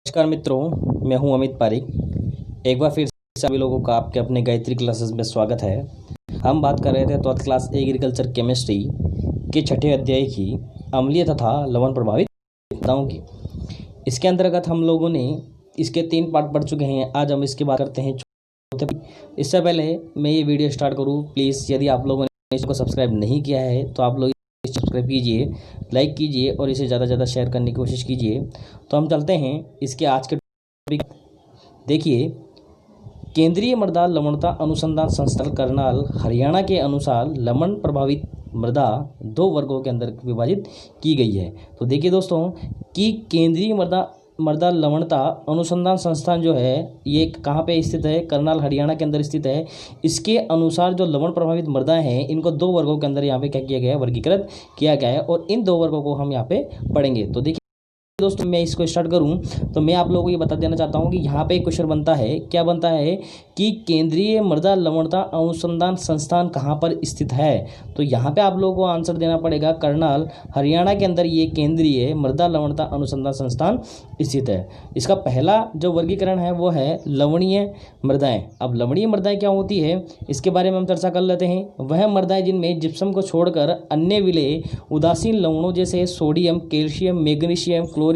नमस्कार मित्रों, मैं हूं अमित पारिक। एक बार फिर से सभी लोगों का आपके अपने गायत्री क्लासेस में स्वागत है। हम बात कर रहे थे 12th क्लास एग्रीकल्चर केमिस्ट्री के छठे अध्याय की अम्लीय तथा लवण प्रभावित मृदाओं की। इसके अंतर्गत हम लोगों ने इसके 3 पार्ट पढ़ चुके हैं। आज हम इसकी बात करते हैं चौथे। इससे पहले मैं ये वीडियो स्टार्ट करूँ, प्लीज़ यदि आप लोगों ने इसको सब्सक्राइब नहीं किया है तो आप लोग सब्सक्राइब कीजिए, लाइक कीजिए और इसे ज़्यादा से ज़्यादा शेयर करने की कोशिश कीजिए। तो हम चलते हैं इसके आज के टॉपिक। देखिए, केंद्रीय मृदा लवणता अनुसंधान संस्थान करनाल हरियाणा के अनुसार लवण प्रभावित मृदा 2 वर्गों के अंदर विभाजित की गई है। तो देखिए दोस्तों कि केंद्रीय मृदा लवणता अनुसंधान संस्थान जो है ये कहाँ पे स्थित है? करनाल हरियाणा के अंदर स्थित है। इसके अनुसार जो लवण प्रभावित मृदाएं हैं इनको 2 वर्गों के अंदर यहाँ पे क्या किया गया है? वर्गीकृत किया गया है और इन 2 वर्गों को हम यहाँ पे पढ़ेंगे। तो देखिए दोस्तों, मैं इसको स्टार्ट करूं तो मैं आप लोगों को ये बता देना चाहता हूं कि यहाँ पे एक क्वेश्चन बनता है। क्या बनता है कि केंद्रीय मृदा लवणता अनुसंधान संस्थान कहाँ पर स्थित है? तो यहाँ पे आप लोगों को आंसर देना पड़ेगा करनाल हरियाणा के अंदर ये केंद्रीय मृदा लवणता अनुसंधान संस्थान स्थित है। इसका पहला जो वर्गीकरण है वो है लवणीय मृदाएं। अब लवणीय मृदाएं क्या होती है इसके बारे में हम चर्चा कर लेते हैं। वह मृदाएं जिनमें जिप्सम को छोड़कर अन्य विलेय उदासीन लवणों जैसे sodium, calcium, magnesium, chlorine,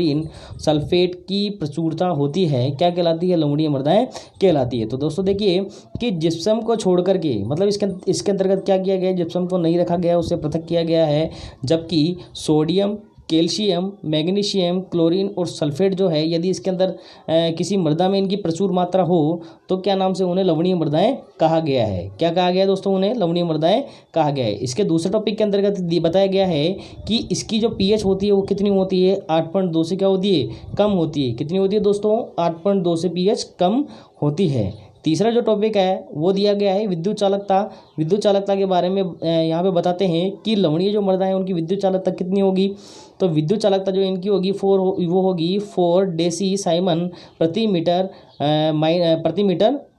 sulphate की प्रचुरता होती है, क्या कहलाती है? लवणीय मृदाएं कहलाती है। तो दोस्तों देखिए कि जिप्सम को छोड़ करके मतलब इसके अंतर्गत क्या किया गया है? जिप्सम को नहीं रखा गया, उससे पृथक किया गया है। जबकि सोडियम, कैल्शियम, मैग्नीशियम, क्लोरीन और सल्फेट जो है यदि इसके अंदर किसी मृदा में इनकी प्रचुर मात्रा हो तो क्या नाम से उन्हें लवणीय मृदाएं कहा गया है? क्या कहा गया है दोस्तों? उन्हें लवणीय मृदाएं कहा गया है। इसके दूसरे टॉपिक के अंतर्गत बताया गया है कि इसकी जो पीएच होती है वो कितनी होती है? 8.2 से क्या होती है? कम होती है। कितनी होती है दोस्तों? 8.2 से पीएच कम होती है। तीसरा जो टॉपिक है वो दिया गया है विद्युत चालकता। विद्युत चालकता के बारे में यहाँ पे बताते हैं कि लवणीय जो मृदा है उनकी विद्युत चालकता कितनी होगी? तो विद्युत चालकता जो इनकी होगी वो होगी 4 डेसी साइमन प्रति मीटर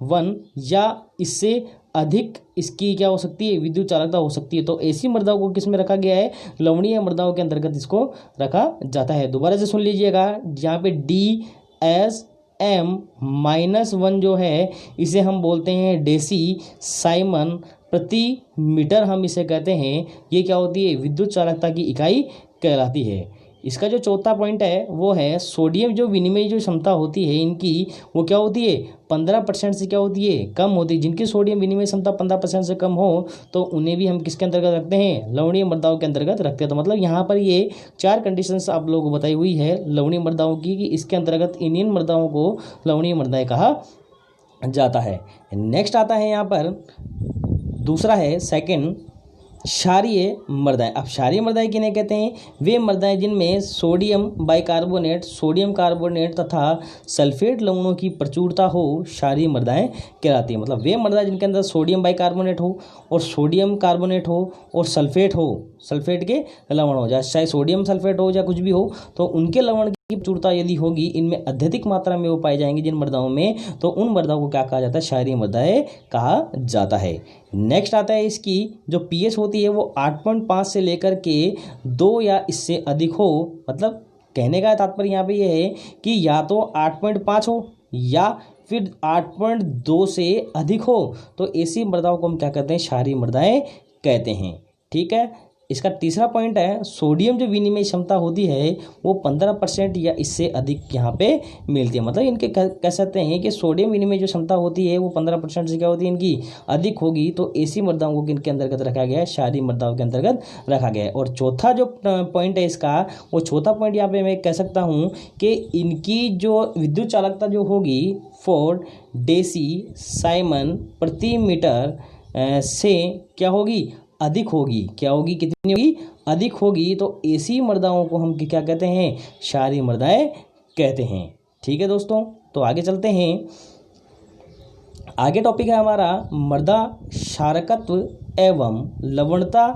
1 या इससे अधिक इसकी क्या हो सकती है? विद्युत चालकता हो सकती है। तो ऐसी मृदाओं को किस में रखा गया है? लवणीय मृदाओं के अंतर्गत इसको रखा जाता है। दोबारा से सुन लीजिएगा, जहाँ पे DSM-1 जो है इसे हम बोलते हैं डेसी साइमन प्रति मीटर, हम इसे कहते हैं। ये क्या होती है? विद्युत चालकता की इकाई कहलाती है। इसका जो चौथा पॉइंट है वो है सोडियम जो विनिमय जो क्षमता होती है इनकी वो क्या होती है? 15% से क्या होती है? कम होती है। जिनकी सोडियम विनिमय क्षमता 15% से कम हो तो उन्हें भी हम किसके अंतर्गत रखते हैं? लवणीय मृदाओं के अंतर्गत रखते हैं। तो मतलब यहाँ पर ये 4 कंडीशंस आप लोगों को बताई हुई है लवणीय मृदाओं की कि इसके अंतर्गत इन मृदाओं को लवणीय मृदाएं कहा जाता है। नेक्स्ट आता है यहाँ पर दूसरा है सेकंड, क्षारीय मृदाएं। अब क्षारीय मृदाएं किन्हें कहते हैं? वे मृदाएं जिनमें सोडियम बाइकार्बोनेट, सोडियम कार्बोनेट तथा सल्फेट लवणों की प्रचुरता हो, क्षारीय मृदाएं कहलाती है। मतलब वे मृदा जिनके अंदर सोडियम बाइकार्बोनेट हो और सोडियम कार्बोनेट हो और सल्फेट हो, सल्फेट के लवण हो, चाहे सोडियम सल्फेट हो या कुछ भी हो, तो उनके लवण की प्रचुरता यदि होगी, इनमें अत्यधिक मात्रा में वो पाए जाएंगे जिन मृदाओं में, तो उन मृदाओं को क्या कहा जाता है? क्षारीय मृदाएं कहा जाता है। नेक्स्ट आता है इसकी जो पीएच होती है वो 8.5 से लेकर के 2 या इससे अधिक हो। मतलब कहने का तात्पर्य यहाँ पे ये है कि या तो 8.5 हो या फिर 8.2 से अधिक हो, तो ऐसी मृदाओं को हम क्या कहते हैं? क्षारीय मृदाएं कहते हैं। ठीक है। इसका तीसरा पॉइंट है सोडियम जो विनिमय क्षमता होती है वो 15% या इससे अधिक यहाँ पे मिलती है। मतलब इनके कह सकते हैं कि सोडियम विनिमय जो क्षमता होती है वो 15% से क्या होती है? इनकी अधिक होगी। तो ऐसी मृदाओं को किनके अंतर्गत रखा गया है? क्षारीय मृदाओं के अंतर्गत रखा गया है। और चौथा जो पॉइंट है इसका, वो चौथा पॉइंट यहाँ पे मैं कह सकता हूँ कि इनकी जो विद्युत चालकता जो होगी 4 डेसी साइमन प्रति मीटर से क्या होगी? अधिक होगी। क्या होगी? कितनी होगी? अधिक होगी। तो ऐसी मृदाओं को हम क्या कहते हैं? क्षारीय मृदाएं कहते हैं। ठीक है दोस्तों, तो आगे चलते हैं। आगे टॉपिक है हमारा मृदा क्षारकत्व एवं लवणता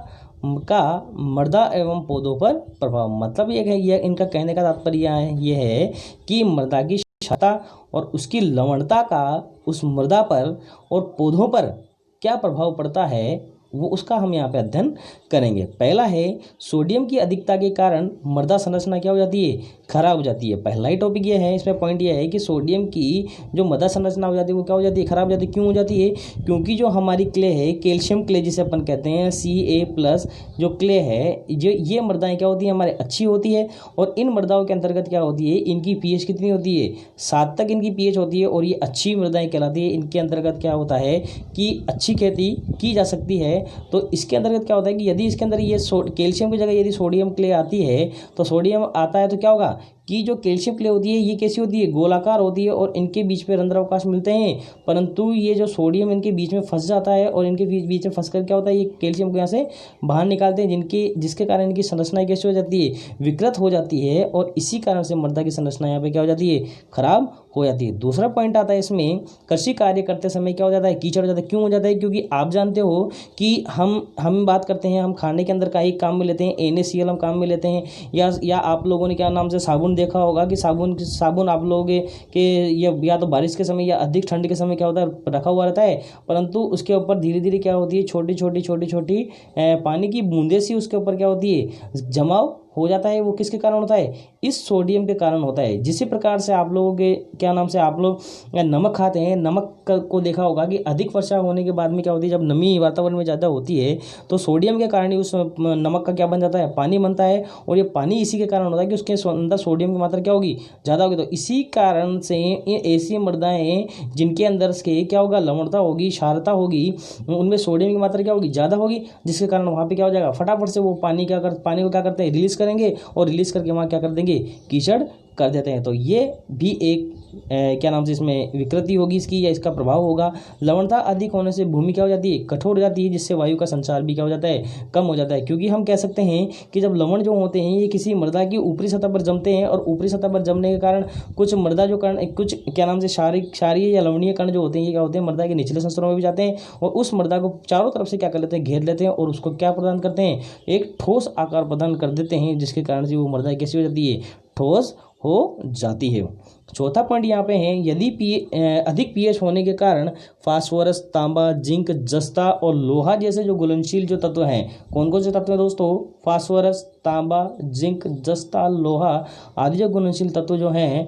का मृदा एवं पौधों पर प्रभाव। मतलब ये इनका कहने का तात्पर्य ये है कि मृदा की क्षारकता और उसकी लवणता का उस मृदा पर और पौधों पर क्या प्रभाव पड़ता है वो उसका हम यहाँ पे अध्ययन करेंगे। पहला है सोडियम की अधिकता के कारण मृदा संरचना क्या हो जाती है? खराब हो जाती है। पहला ही टॉपिक ये है, इसमें पॉइंट ये है कि सोडियम की जो मृदा संरचना हो जाती है वो क्या हो जाती है, खराब हो जाती है। क्यों हो जाती है? क्योंकि जो हमारी क्ले है, कैल्शियम क्ले जिसे अपन कहते हैं, Ca+ जो क्ले है, जो ये मृदाएं क्या होती है हमारे अच्छी होती है। और इन मृदाओं के अंतर्गत क्या होती है, इनकी pH कितनी होती है, 7 तक इनकी pH होती है। और ये अच्छी मृदाएं कहलाती है। इनके अंतर्गत क्या होता है कि अच्छी खेती की जा सकती है। तो इसके अंतर्गत क्या होता है कि यदि इसके अंदर ये कैल्शियम की जगह यदि सोडियम क्ले आती है, तो सोडियम आता है तो क्या होगा कि जो कैल्शियम क्ले होती है ये कैसी होती है, गोलाकार होती है और इनके बीच में रंध्र अवकाश मिलते हैं। परंतु ये जो सोडियम इनके बीच में फंस जाता है और इनके बीच में फंस कर क्या होता है, ये कैल्शियम को यहाँ से बाहर निकालते हैं, जिसके कारण इनकी संरचना कैसी हो जाती है, विकृत हो जाती है। और इसी कारण से मृदा की संरचना यहाँ पे क्या हो जाती है, खराब हो जाती है। दूसरा पॉइंट आता है इसमें, कृषि कार्य करते समय क्या हो जाता है, कीचड़ हो जाता है। क्यों हो जाता है? क्योंकि आप जानते हो कि हम बात करते हैं, हम खाने के अंदर का एक काम में लेते हैं, NaCl हम काम में लेते हैं। या आप लोगों ने क्या नाम से साबुन देखा होगा कि साबुन आप लोगों के या तो बारिश के समय या अधिक ठंड के समय क्या होता है, रखा हुआ रहता है। परंतु उसके ऊपर धीरे धीरे क्या होती है, छोटी छोटी पानी की बूंदे सी उसके ऊपर क्या होती है, जमाव हो जाता है। वो किसके कारण होता है, इस सोडियम के कारण होता है। जिसी प्रकार से आप लोगों के क्या नाम से आप लोग नमक खाते हैं, नमक को देखा होगा कि अधिक वर्षा होने के बाद में क्या होती है, जब नमी वातावरण में ज़्यादा होती है तो सोडियम के कारण ही उस नमक का क्या बन जाता है, पानी बनता है। और ये पानी इसी के कारण होता है कि उसके अंदर सोडियम की मात्रा क्या होगी, ज़्यादा होगी। तो इसी कारण से ये ऐसी मृदाएँ जिनके अंदर से क्या होगा, लवणता होगी, क्षारता होगी, उनमें सोडियम की मात्रा क्या होगी, ज़्यादा होगी। जिसके कारण वहाँ पर क्या हो जाएगा, फटाफट से वो पानी को क्या करते हैं, रिलीज करेंगे और रिलीज करके वहाँ क्या कर देंगे, कीचड़ कर देते हैं। तो ये भी एक क्या नाम से इसमें विकृति होगी इसकी, या इसका प्रभाव होगा। लवणता अधिक होने से भूमि क्या हो जाती है, कठोर हो जाती है, जिससे वायु का संचार भी क्या हो जाता है, कम हो जाता है। क्योंकि हम कह सकते हैं कि जब लवण जो होते हैं ये किसी मृदा की ऊपरी सतह पर जमते हैं, और ऊपरी सतह पर जमने के कारण कुछ मृदा जो कण, कुछ क्या नाम से क्षारीय या लवणीय कण जो होते हैं, ये क्या होते हैं, मृदा के निचले संस्तरों में भी जाते हैं और उस मृदा को चारों तरफ से क्या कर लेते हैं, घेर लेते हैं और उसको क्या प्रदान करते हैं, एक ठोस आकार प्रदान कर देते हैं। जिसके कारण से वो मृदा कैसी हो जाती है, ठोस हो जाती है। चौथा पॉइंट यहाँ पे है, यदि अधिक pH होने के कारण फास्फोरस, तांबा, जिंक, जस्ता और लोहा जैसे जो घुलनशील जो तत्व हैं, कौन कौन से तत्व हैं दोस्तों, फास्फोरस, तांबा, जिंक, जस्ता, लोहा आदि जो घुलनशील तत्व जो हैं,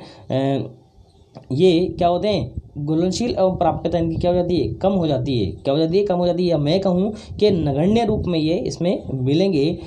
ये क्या होते हैं, घुलनशील एवं प्राप्यता इनकी क्या हो जाती है, कम हो जाती है। क्या हो जाती है, कम हो जाती है। या मैं कहूँ कि नगण्य रूप में ये इसमें मिलेंगे।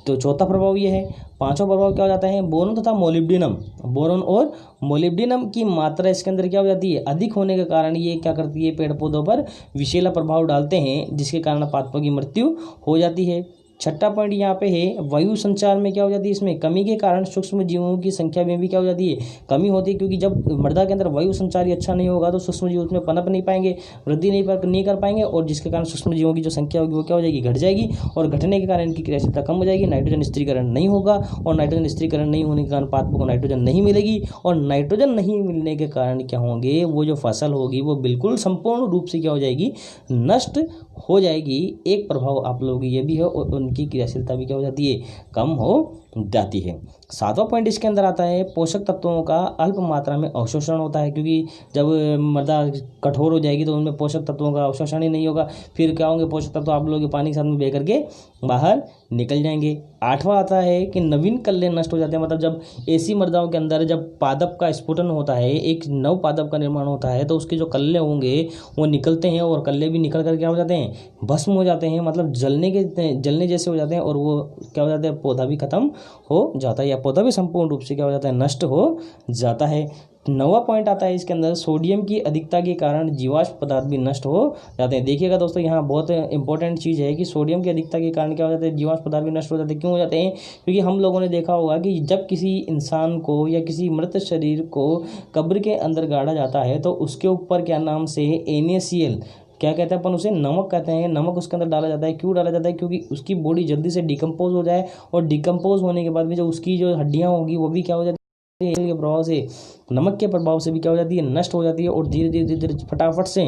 तो चौथा प्रभाव ये है। पांचवा प्रभाव क्या हो जाता है, बोरोन तथा मोलिब्डेनम। बोरोन और मोलिब्डेनम की मात्रा इसके अंदर क्या हो जाती है, अधिक होने के कारण ये क्या करती है, पेड़ पौधों पर विषैला प्रभाव डालते हैं, जिसके कारण पादपों की मृत्यु हो जाती है। छठा पॉइंट यहाँ पे है, वायु संचार में क्या हो जाती है, इसमें कमी के कारण सूक्ष्म जीवों की संख्या में भी क्या हो जाती है, कमी होती है। क्योंकि जब मृदा के अंदर वायु संचार ही अच्छा नहीं होगा तो सूक्ष्म जीव उसमें पनप नहीं पाएंगे, वृद्धि नहीं कर पाएंगे, और जिसके कारण सूक्ष्म जीवों की जो संख्या होगी वो क्या हो जाएगी, घट जाएगी। और घटने के कारण इनकी क्रियाशीलता कम हो जाएगी, नाइट्रोजन स्थिरीकरण नहीं होगा, और नाइट्रोजन स्थिरीकरण नहीं होने के कारण पादपों को नाइट्रोजन नहीं मिलेगी, और नाइट्रोजन नहीं मिलने के कारण क्या होंगे, वो जो फसल होगी वो बिल्कुल संपूर्ण रूप से क्या हो जाएगी, नष्ट हो जाएगी। एक प्रभाव आप लोगों की ये भी है, और उनकी क्रियाशीलता भी क्या हो जाती है, कम हो जाती है। सातवां पॉइंट इसके अंदर आता है, पोषक तत्वों का अल्प मात्रा में अवशोषण होता है। क्योंकि जब मृदा कठोर हो जाएगी तो उनमें पोषक तत्वों का अवशोषण ही नहीं होगा, फिर क्या होंगे, पोषक तत्व आप लोगों के पानी के साथ में बह करके बाहर निकल जाएंगे। आठवां आता है कि नवीन कल्ले नष्ट हो जाते हैं। मतलब जब ऐसी मृदाओं के अंदर जब पादप का स्फुटन होता है, एक नव पादप का निर्माण होता है, तो उसके जो कल्ले होंगे वो निकलते हैं, और कल्ले भी निकल कर क्या हो जाते हैं, भस्म हो जाते हैं, मतलब जलने जैसे हो जाते हैं, और वो क्या हो जाता है, पौधा भी खत्म हो जाता है, या पौधा भी संपूर्ण रूप से क्या हो जाता है, नष्ट हो जाता है। नौवां पॉइंट आता है इसके अंदर, सोडियम की अधिकता के कारण जीवाश्म पदार्थ भी नष्ट हो जाते हैं। देखिएगा दोस्तों, यहाँ बहुत इंपॉर्टेंट चीज़ है कि सोडियम की अधिकता के कारण क्या हो जाता है, जीवाश्म पदार्थ भी नष्ट हो जाते हैं। क्यों हो जाते हैं, क्योंकि हम लोगों ने देखा होगा कि जब किसी इंसान को या किसी मृत शरीर को कब्र के अंदर गाड़ा जाता है तो उसके ऊपर क्या नाम से NaCl, क्या कहते हैं अपन उसे, नमक कहते हैं, नमक उसके अंदर डाला जाता है। क्यों डाला जाता है, क्योंकि उसकी बॉडी जल्दी से डिकम्पोज हो जाए, और डिकम्पोज होने के बाद में जो उसकी जो हड्डियाँ होगी वो भी क्या हो जाती है, के प्रभाव से, नमक के प्रभाव से भी क्या हो जाती है, नष्ट हो जाती है, और धीरे धीरे फटाफट से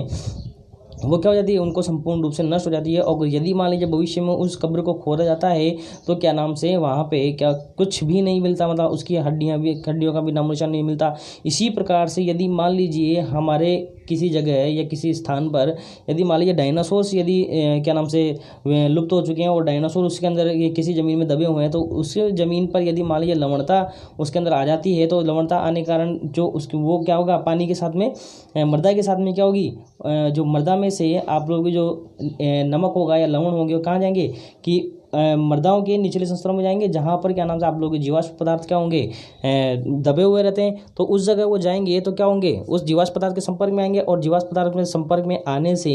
वो क्या हो जाती है, उनको संपूर्ण रूप से नष्ट हो जाती है। और यदि मान लीजिए भविष्य में उस कब्र को खोदा जाता है तो क्या नाम से वहाँ पे क्या कुछ भी नहीं मिलता, मतलब उसकी हड्डियों का भी नामो निशान नहीं मिलता। इसी प्रकार से यदि मान लीजिए हमारे किसी जगह या किसी स्थान पर यदि मान लीजिए डायनासोर्स यदि क्या नाम से लुप्त हो चुके हैं और डायनासोर उसके अंदर ये किसी ज़मीन में दबे हुए हैं, तो उस ज़मीन पर यदि मान लीजिए लवणता उसके अंदर आ जाती है, तो लवणता आने के कारण जो उसकी वो क्या होगा, पानी के साथ में मृदा के साथ में क्या होगी, जो मृदा में से आप लोगों की जो नमक होगा या लवण होंगे वो कहाँ जाएंगे कि मृदाओं के निचले संस्तरों में जाएंगे, जहाँ पर क्या नाम से आप लोगों के जीवाश्म पदार्थ क्या होंगे, दबे हुए रहते हैं। तो उस जगह वो जाएंगे तो क्या होंगे, उस जीवाश्म पदार्थ के संपर्क में आएंगे और जीवाश्म पदार्थ में संपर्क में आने से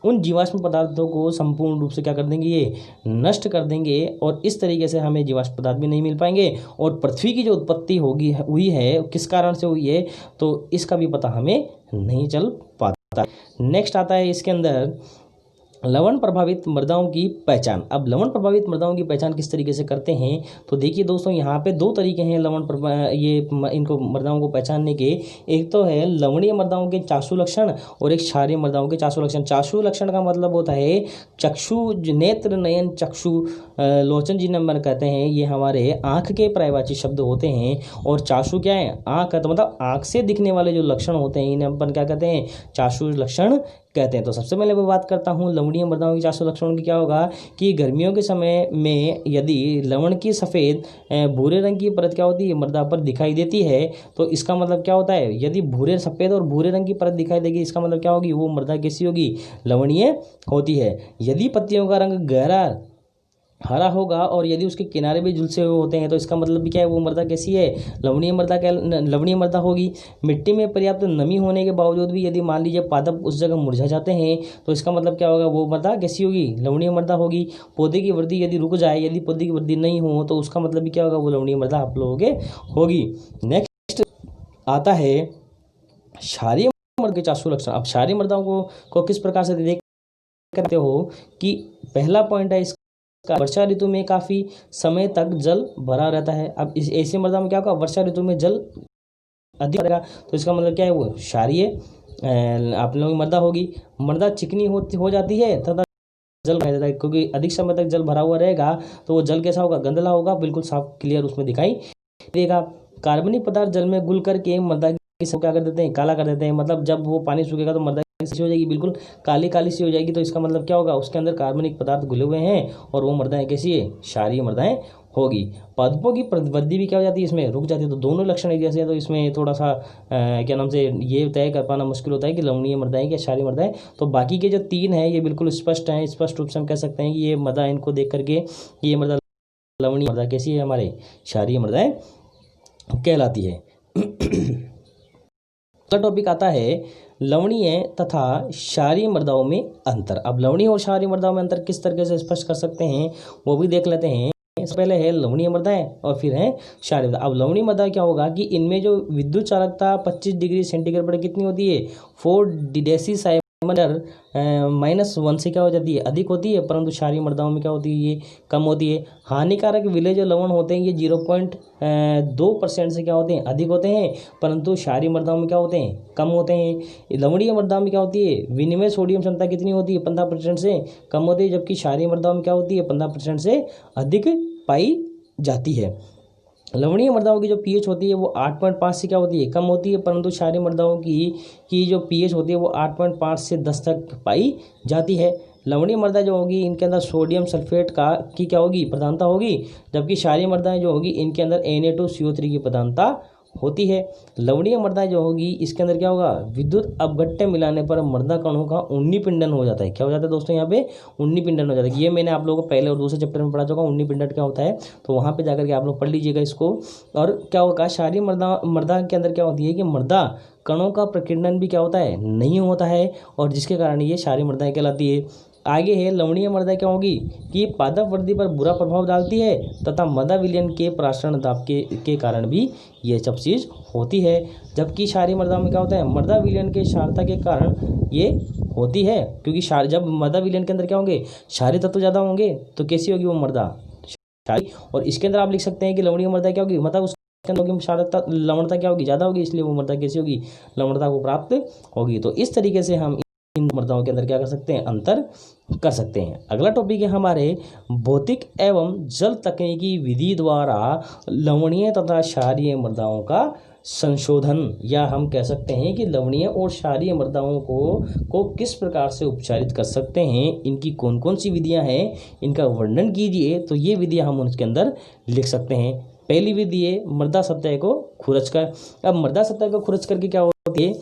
उन जीवाश्म पदार्थों को संपूर्ण रूप से क्या कर देंगे, ये नष्ट कर देंगे। और इस तरीके से हमें जीवाश्म पदार्थ भी नहीं मिल पाएंगे और पृथ्वी की जो उत्पत्ति हुई है किस कारण से हुई है, तो इसका भी पता हमें नहीं चल पाता। नेक्स्ट आता है इसके अंदर लवण प्रभावित मृदाओं की पहचान। अब लवण प्रभावित मृदाओं की पहचान किस तरीके से करते हैं, तो देखिए दोस्तों यहाँ पे दो तरीके हैं इनको मृदाओं को पहचानने के। एक तो है लवणीय मृदाओं के चाशु लक्षण और एक क्षारीय मृदाओं के चाशु लक्षण। चाशु लक्षण का मतलब होता है चक्षु, नेत्र, नयन, चक्षु, लोचन जिन्हें हम कहते हैं, ये हमारे आँख के पर्यायवाची शब्द होते हैं। और चाशु क्या है, आँख है, तो मतलब आँख से दिखने वाले जो लक्षण होते हैं इन्हें अपन क्या कहते हैं, चाशु लक्षण कहते हैं। तो सबसे पहले मैं बात करता हूँ लवणीय मृदाओं की चाशु लक्षणों की। क्या होगा कि गर्मियों के समय में यदि लवण की सफ़ेद भूरे रंग की परत क्या होती है, मृदा पर दिखाई देती है, तो इसका मतलब क्या होता है, यदि सफ़ेद और भूरे रंग की परत दिखाई देगी, इसका मतलब क्या होगी, वो मृदा कैसी होगी, लवणीय होती है। यदि पत्तियों का रंग गहरा हरा होगा और यदि उसके किनारे भी झुलसे हुए होते हैं, तो इसका मतलब भी क्या है, वो मृदा कैसी है, लवणीय मृदा होगी। मिट्टी में पर्याप्त नमी होने के बावजूद भी यदि मान लीजिए पादप उस जगह मुरझा जाते हैं, तो इसका मतलब क्या होगा, वो मृदा कैसी होगी, लवणीय मृदा होगी। पौधे की वृद्धि यदि रुक जाए, यदि पौधे की वृद्धि नहीं हो, तो उसका मतलब भी क्या होगा, वो लवणीय मृदा आप लोगों के होगी। नेक्स्ट आता है क्षारीय मृदा के चाशु लक्षण। अब क्षारीय मृदाओं को किस प्रकार से देख करते हो कि पहला पॉइंट है वर्षा ऋतु में काफी समय तक जल भरा रहता है। अब इस ऐसे मृदा में क्या होगा, वर्षा ऋतु में जल अधिक रहेगा, तो इसका मतलब क्या है, वो क्षारीय आप लोगों की मृदा होगी। मृदा चिकनी हो जाती है तथा जल भरा रहता है, क्योंकि अधिक समय तक जल भरा हुआ रहेगा तो वो जल कैसा होगा, गंदला होगा, बिल्कुल साफ क्लियर उसमें दिखाई देगा। कार्बनिक पदार्थ जल में घुल करके मृदा की सब क्या कर देते हैं, काला कर देते हैं। मतलब जब वो पानी सूखेगा तो मृदा सी हो जाएगी, बिल्कुल काली काली सी हो जाएगी। तो इसका मतलब क्या होगा, उसके अंदर कार्बनिक पदार्थ घुले हुए हैं और वो मृदाएं कैसी है, क्षारीय मृदाएं होगी। पादपों की वृद्धि भी क्या हो जाती है, इसमें रुक जाती है। तो दोनों लक्षण एक जैसे हैं, तो इसमें थोड़ा सा क्या नाम से ये तय कर पाना मुश्किल होता है कि लवणीय मृदाएं या क्षारीय मृदाएं। तो बाकी के जो तीन है ये बिल्कुल स्पष्ट हैं, स्पष्ट रूप से हम कह सकते हैं कि ये मृदा, इनको देख करके ये मृदा लवणीय मृदा कैसी है, हमारे क्षारीय मृदाएं कहलाती है। अगला टॉपिक आता है लवणीय तथा क्षारीय मृदाओं में अंतर। अब लवणीय और क्षारीय मृदाओं में अंतर किस तरीके से स्पष्ट कर सकते हैं, वो भी देख लेते हैं। इससे पहले है लवणीय मृदाएं और फिर है क्षारीय मृदा। अब लवणीय मृदा क्या होगा कि इनमें जो विद्युत चालकता 25 डिग्री सेंटीग्रेड पर कितनी होती है, 4 डेसीसाइमर -1 से क्या हो जाती है, अधिक होती है। परंतु क्षारीय मृदाओं में क्या होती है, ये कम होती है। हानिकारक विलेय जो लवण होते हैं ये 0.2% से क्या होते हैं, अधिक होते हैं। परंतु क्षारीय मृदाओं में क्या होते हैं, कम होते हैं। लवणीय मृदा में क्या होती है, विनिमय सोडियम क्षमता कितनी होती है, 15% से कम होती है, जबकि क्षारीय मृदाओं में क्या होती है, 15% से अधिक पाई जाती है। लवणीय मृदाओं की जो पीएच होती है वो 8.5 से क्या होती है, कम होती है। परंतु क्षारीय मृदाओं की जो पीएच होती है वो 8.5 से 10 तक पाई जाती है। लवणीय मृदा जो होगी इनके अंदर सोडियम सल्फेट की क्या होगी, प्रधानता होगी, जबकि क्षारीय मृदाएं जो होगी इनके अंदर Na2CO3 की प्रधानता होती है। लवणीय मृदा जो होगी इसके अंदर क्या होगा, विद्युत अपघट्य मिलाने पर मृदा कणों का उन्नीपिंडन हो जाता है। क्या हो जाता है दोस्तों, यहाँ पे उन्नीपिंडन हो जाता है। ये मैंने आप लोगों को पहले और दूसरे चैप्टर में पढ़ा चुका हूँ, उन्नीपिंडन क्या होता है, तो वहाँ पे जाकर के आप लोग पढ़ लीजिएगा इसको। और क्या होगा, क्षारीय मृदा के अंदर क्या होती है कि मृदा कणों का प्रकीर्णन भी क्या होता है, नहीं होता है, और जिसके कारण ये क्षारीय मृदाएं कहलाती है। आगे है लवणीय मृदा क्या होगी कि पादप वृद्धि पर बुरा प्रभाव डालती है तथा मृदा विलयन के प्राशरण दाब के कारण भी ये सब चीज़ होती है। जबकि क्षारीय मृदा में क्या होता है, मृदा विलयन के क्षारता के कारण ये होती है, क्योंकि जब मृदा विलयन के अंदर क्या होंगे, क्षारीय तत्व ज़्यादा होंगे, तो कैसी होगी वो मृदा, क्षारीय। और इसके अंदर आप लिख सकते हैं कि लवणीय मृदा क्या होगी, मतलब उसके अंदर क्षारता लवणता क्या होगी, ज़्यादा होगी, इसलिए वो मृदा कैसी होगी, लवणता को प्राप्त होगी। तो इस तरीके से हम इन मृदाओं के अंदर क्या कर सकते हैं, अंतर कर सकते हैं। अगला टॉपिक है हमारे भौतिक एवं जल तकनीकी विधि द्वारा लवणीय तथा क्षारीय मृदाओं का संशोधन, या हम कह सकते हैं कि लवणीय और क्षारीय मृदाओं को किस प्रकार से उपचारित कर सकते हैं, इनकी कौन कौन सी विधियां हैं, इनका वर्णन कीजिए। तो ये विधियां हम उसके अंदर लिख सकते हैं। पहली विधि है मृदा सतह को खुरच कर। अब मृदा सतह को खुरच करके क्या होती है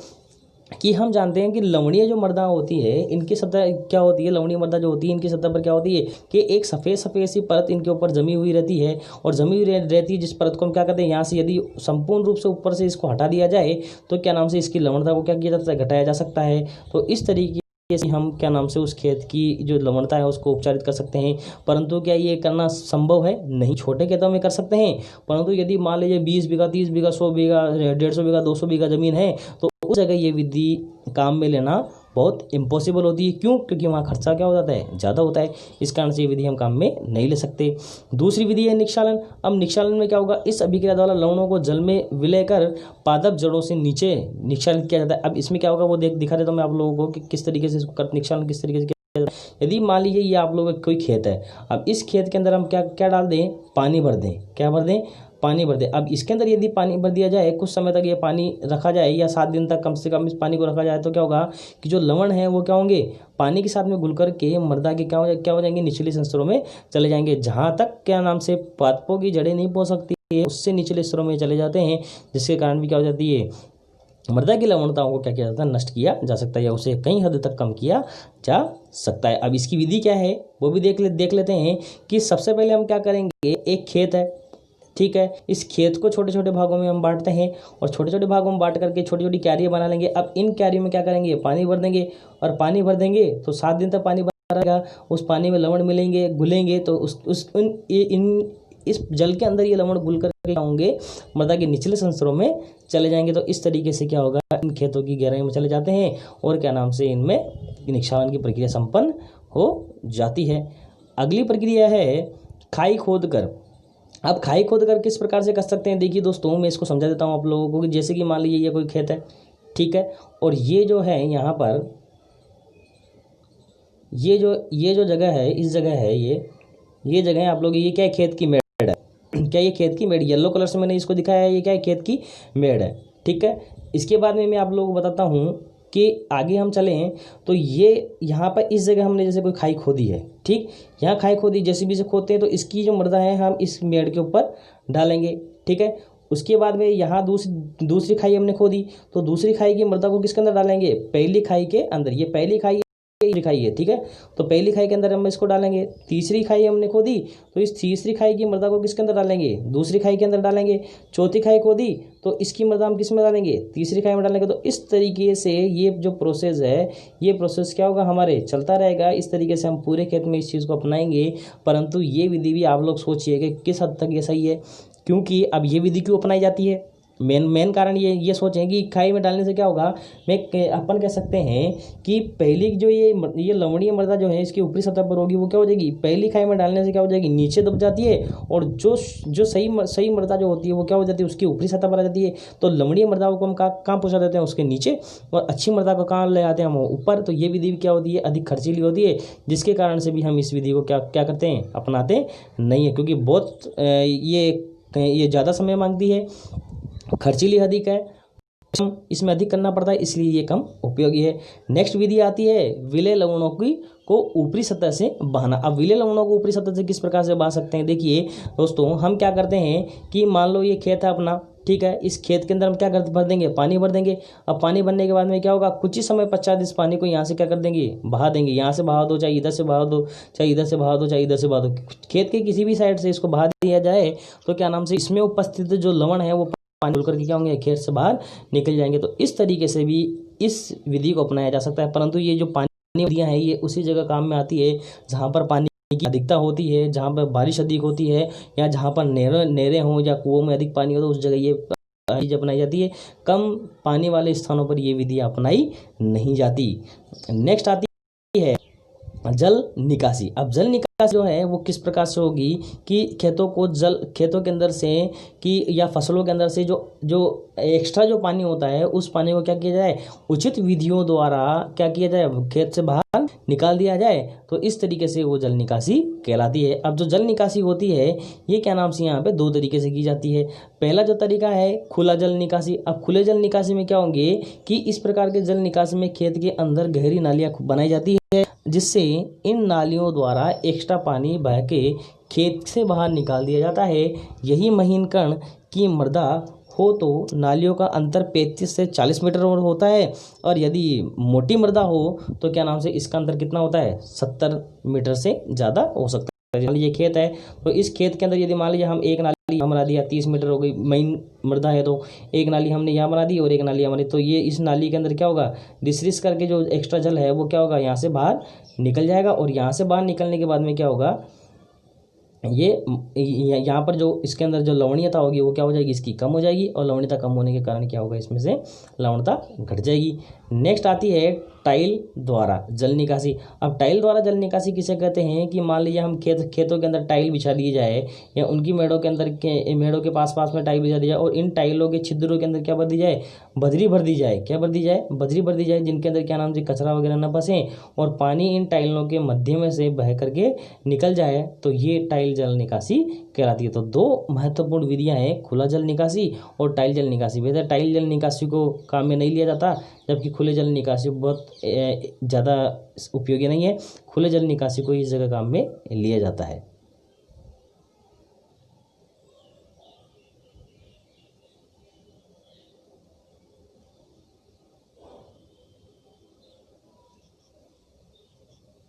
कि हम जानते हैं कि लवणीय जो मृदा होती है इनकी सतह क्या होती है, लवणीय मृदा जो होती है इनकी सतह पर क्या होती है कि एक सफ़ेद सफ़ेद सी परत इनके ऊपर जमी हुई रहती है, और जमी हुई रहती है जिस परत को हम क्या कहते हैं, यहाँ से यदि संपूर्ण रूप से ऊपर से इसको हटा दिया जाए तो क्या नाम से इसकी लवणता को क्या किया जा सकता है, घटाया जा सकता है। तो इस तरीके से हम क्या नाम से उस खेत की जो लवणता है उसको उपचारित कर सकते हैं। परंतु क्या ये करना संभव है? नहीं। छोटे खेतों में कर सकते हैं, परंतु यदि मान लीजिए 20 बीघा, 30 बीघा, 100 बीघा, 150 बीघा, 200 बीघा जमीन है तो उस जगह ये विधि काम में लेना बहुत इम्पॉसिबल होती है। क्यों? क्योंकि वहाँ खर्चा क्या हो जाता है, ज़्यादा होता है। इस कारण से ये विधि हम काम में नहीं ले सकते। दूसरी विधि है निक्षालन। अब निक्षालन में क्या होगा, इस अभिक्रिया द्वारा लवणों को जल में विलय कर पादप जड़ों से नीचे निक्षालित किया जाता है। अब इसमें क्या होगा वो दिखा देता हूँ मैं आप लोगों को कि किस तरीके से इसको निक्षालन किस तरीके से किया जाता है। यदि मान लीजिए ये आप लोगों का कोई खेत है, अब इस खेत के अंदर हम क्या क्या डाल दें, पानी भर दें। क्या भर दें? पानी भर दे। अब इसके अंदर यदि पानी भर दिया जाए, कुछ समय तक ये पानी रखा जाए या 7 दिन तक कम से कम इस पानी को रखा जाए, तो क्या होगा कि जो लवण है वो क्या होंगे, पानी के साथ में घुल कर के मृदा के क्या हो जाएंगे, निचले स्तरों में चले जाएंगे। जहाँ तक क्या नाम से पादपों की जड़ें नहीं पहुँच सकती है उससे निचले स्तरों में चले जाते हैं, जिसके कारण भी क्या हो जाती है, मृदा की लवणताओं को क्या किया जाता है, नष्ट किया जा सकता है या उसे कई हद तक कम किया जा सकता है। अब इसकी विधि क्या है वो भी देख लेते हैं कि सबसे पहले हम क्या करेंगे, एक खेत है, ठीक है, इस खेत को छोटे छोटे भागों में हम बांटते हैं और छोटे छोटे भागों में बांट करके छोटी छोटी क्यारियाँ बना लेंगे। अब इन क्यारियों में क्या करेंगे, पानी भर देंगे, और पानी भर देंगे तो 7 दिन तक पानी बना रहेगा। उस पानी में लवण मिलेंगे, घुलेंगे, तो इस जल के अंदर ये लवण घुल कर होंगे मृदा के निचले संस्तरों में चले जाएंगे। तो इस तरीके से क्या होगा, इन खेतों की गहराई में चले जाते हैं और क्या नाम से इनमें निक्षालन की प्रक्रिया संपन्न हो जाती है। अगली प्रक्रिया है खाई खोद कर। अब खाई खोद कर किस प्रकार से कर सकते हैं, देखिए दोस्तों मैं इसको समझा देता हूँ आप लोगों को कि जैसे कि मान लीजिए ये कोई खेत है, ठीक है, और ये जो है यहाँ पर ये जो जगह है, इस जगह है ये जगह है आप लोग, ये क्या है, खेत की मेड़ है। क्या ये खेत की मेड़, येलो कलर से मैंने इसको दिखाया है, ये क्या है, खेत की मेड़ है, ठीक है। इसके बाद में मैं आप लोगों को बताता हूँ कि आगे हम चलें तो ये यहाँ पर इस जगह हमने जैसे कोई खाई खोदी है, ठीक, यहाँ खाई खोदी जेसीबी से खोदते हैं तो इसकी जो मृदा है हम इस मेड़ के ऊपर डालेंगे, ठीक है। उसके बाद में यहाँ दूसरी खाई हमने खोदी तो दूसरी खाई की मृदा को किसके अंदर डालेंगे, पहली खाई के अंदर। ये पहली खाई खाई है, ठीक है, तो पहली खाई के अंदर हम इसको डालेंगे। तीसरी खाई हमने खोदी तो इस तीसरी खाई की मृदा को किसके अंदर डालेंगे, दूसरी खाई के अंदर डालेंगे। चौथी खाई खोदी तो इसकी मृदा हम किस में डालेंगे, तीसरी खाई में डालेंगे। तो इस तरीके से ये जो प्रोसेस है, ये प्रोसेस क्या होगा, हमारे चलता रहेगा। इस तरीके से हम पूरे खेत में इस चीज़ को अपनाएंगे। परंतु ये विधि भी आप लोग सोचिए कि किस हद तक ये सही है, क्योंकि अब ये विधि क्यों अपनाई जाती है, मेन कारण ये सोचें कि खाई में डालने से क्या होगा, अपन कह सकते हैं कि पहली जो ये लवणीय मृदा जो है इसकी ऊपरी सतह पर होगी, वो क्या हो जाएगी, पहली खाई में डालने से क्या हो जाएगी, नीचे दब जाती है, और जो सही मृदा जो होती है वो क्या हो जाती है, उसकी ऊपरी सतह पर आ जाती है। तो लवणीय मृदा को हम कहाँ पहुँचा देते हैं, उसके नीचे, और अच्छी मृदा को कहाँ ले आते हैं हम, ऊपर। तो ये विधि क्या होती है, अधिक खर्चीली होती है, जिसके कारण से भी हम इस विधि को क्या करते हैं, अपनाते नहीं है, क्योंकि बहुत ये ज़्यादा समय मांगती है, खर्चीली अधिक है, इसमें अधिक करना पड़ता है, इसलिए ये कम उपयोगी है। नेक्स्ट विधि आती है विलेय लवणों को ऊपरी सतह से बहाना। अब विलेय लवणों को ऊपरी सतह से किस प्रकार से बहा सकते हैं, देखिए दोस्तों, हम क्या करते हैं कि मान लो ये खेत है अपना, ठीक है, इस खेत के अंदर हम क्या भर देंगे, पानी भर देंगे। अब पानी भरने के बाद में क्या होगा, कुछ ही समय पश्चात इस पानी को यहाँ से क्या कर देंगे, बहा देंगे। यहाँ से बहा दो, चाहे इधर से बहा दो, चाहे इधर से बहा दो, चाहे इधर से बहा दो, खेत के किसी भी साइड से इसको बहा दिया जाए तो क्या नाम से इसमें उपस्थित जो लवण है वो पानी खुल करके क्या होंगे, खेत से बाहर निकल जाएंगे। तो इस तरीके से भी इस विधि को अपनाया जा सकता है। परंतु ये जो पानी विधियाँ हैं ये उसी जगह काम में आती है जहाँ पर पानी की अधिकता होती है, जहाँ पर बारिश अधिक होती है, या जहाँ पर नहरें हों या कुओं में अधिक पानी हो, तो उस जगह ये विधि अपनाई जाती है। कम पानी वाले स्थानों पर ये विधि अपनाई नहीं जाती। नेक्स्ट आती है जल निकासी। अब जल निकासी जो है वो किस प्रकार से होगी कि खेतों के अंदर से कि या फसलों के अंदर से जो एक्स्ट्रा जो पानी होता है उस पानी को क्या किया जाए, उचित विधियों द्वारा क्या किया जाए, खेत से बाहर निकाल दिया जाए। तो इस तरीके से वो जल निकासी कहलाती है। अब जो जल निकासी होती है ये क्या नाम से यहाँ पे दो तरीके से की जाती है। पहला जो तरीका है खुला जल निकासी। अब खुले जल निकासी में क्या होंगे कि इस प्रकार के जल निकासी में खेत के अंदर गहरी नालियाँ बनाई जाती है, जिससे इन नालियों द्वारा एक्स्ट्रा पानी बह के खेत से बाहर निकाल दिया जाता है। यही महीन कण की मृदा हो तो नालियों का अंतर 35 से 40 मीटर होता है, और यदि मोटी मृदा हो तो क्या नाम से इसका अंतर कितना होता है, 70 मीटर से ज़्यादा हो सकता है। मान लीजिए खेत है तो इस खेत के अंदर यदि मान लीजिए हम एक नाली बना दिया, 30 मीटर हो गई, महीन मृदा है तो एक नाली हमने यहाँ बना दी और एक नाली हमारी, तो ये इस नाली के अंदर क्या होगा, डिस्रिस करके जो एक्स्ट्रा जल है वो क्या होगा, यहाँ से बाहर निकल जाएगा। और यहाँ से बाहर निकलने के बाद में क्या होगा, ये यहाँ पर जो इसके अंदर जो लवणीयता होगी वो क्या हो जाएगी, इसकी कम हो जाएगी, और लवणीयता कम होने के कारण क्या होगा, इसमें से लवणता घट जाएगी। नेक्स्ट आती है टाइल द्वारा जल निकासी। अब टाइल द्वारा जल निकासी किसे कहते हैं कि मान लीजिए हम खेतों के अंदर टाइल बिछा दिए जाए, या उनकी मेड़ों के पास में टाइल बिछा दी जाए, और इन टाइलों के छिद्रों के अंदर क्या भर दी जाए, बजरी भर दी जाए। क्या भर दी जाए, बजरी भर दी जाए, जिनके अंदर क्या नाम से कचरा वगैरह न फंसे और पानी इन टाइलों के मध्य में से बह करके निकल जाए, तो ये टाइल जल निकासी कहलाती है। तो दो महत्वपूर्ण विधियां हैं, खुला जल निकासी और टाइल जल निकासी। वैसे टाइल जल निकासी को काम में नहीं लिया जाता, जबकि खुले जल निकासी बहुत ज़्यादा उपयोगी नहीं है। खुले जल निकासी को इस जगह काम में लिया जाता है।